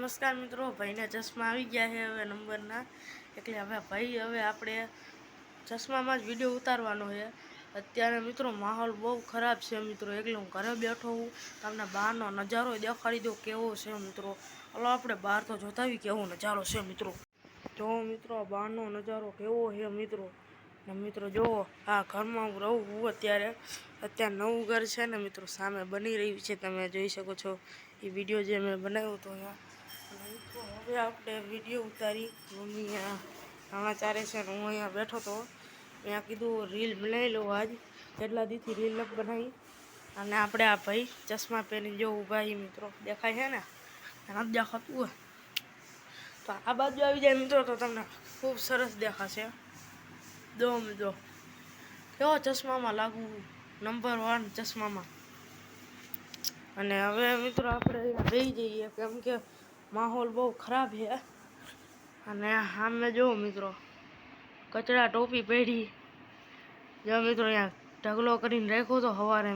નમસ્કાર મિત્રો, ભાઈના ચશ્મા આવી ગયા છે હવે નંબરના, એટલે હવે ભાઈ હવે આપણે ચશ્મામાં જ વિડીયો ઉતારવાનો છે. અત્યારે મિત્રો માહોલ બહુ ખરાબ છે મિત્રો, એટલે હું ઘરે બેઠો હું. તમને બહારનો નજારો દેખાડી દો કેવો છે મિત્રો. હલો આપણે બહાર તો જોતાવી કેવો નજારો છે મિત્રો. જો મિત્રો બહારનો નજારો કેવો છે મિત્રો. ને મિત્રો જુઓ આ ઘરમાં હું રહું હું અત્યારે નવું ઘર છે ને મિત્રો, સામે બની રહ્યું છે, તમે જોઈ શકો છો એ વિડીયો જે મેં બનાવ્યો હતો અહીંયા. અને મિત્રો હવે આપણે વિડીયો ઉતારી મમ્મી અહીંયા ચારે છે ને હું અહીંયા બેઠો હતો. અહીંયા કીધું રીલ બનાવી લો આજ, કેટલા દીથી રીલ નથી બનાવી. અને આપણે આ ભાઈ ચશ્મા પહેરીને જો ઊભા એ મિત્રો દેખાય છે ને, નથી દેખાતું હોય તો આ બાજુ આવી જાય મિત્રો તો તમને ખૂબ સરસ દેખાશે. દો મિત્રો કેવો ચશ્મામાં લાગુ, નંબર 1 ચશ્મામાં. અને હવે મિત્રો આપણે અહીંયા રહી જઈએ કેમ કે માહોલ બહુ ખરાબ છે. અને સામે જુઓ મિત્રો કચરા ટોપી પહેરી, જો મિત્રો અહીંયા ઢગલો કરીને રાખ્યો હતો સવારે.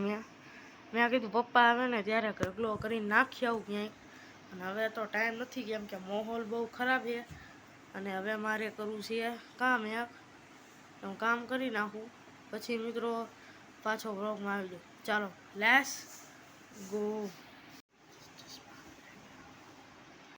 મેં કીધું પપ્પા આવે ને ત્યારે ઢગલો કરીને નાખી આવું ક્યાંય. અને હવે તો ટાઈમ નથી કેમ કે માહોલ બહુ ખરાબ છે. અને હવે મારે કરવું છે કામ હું કામ કરી નાખું પછી મિત્રો પાછો વ્લોગમાં આવી જાઉં. ચાલો લેટ્સ ગો.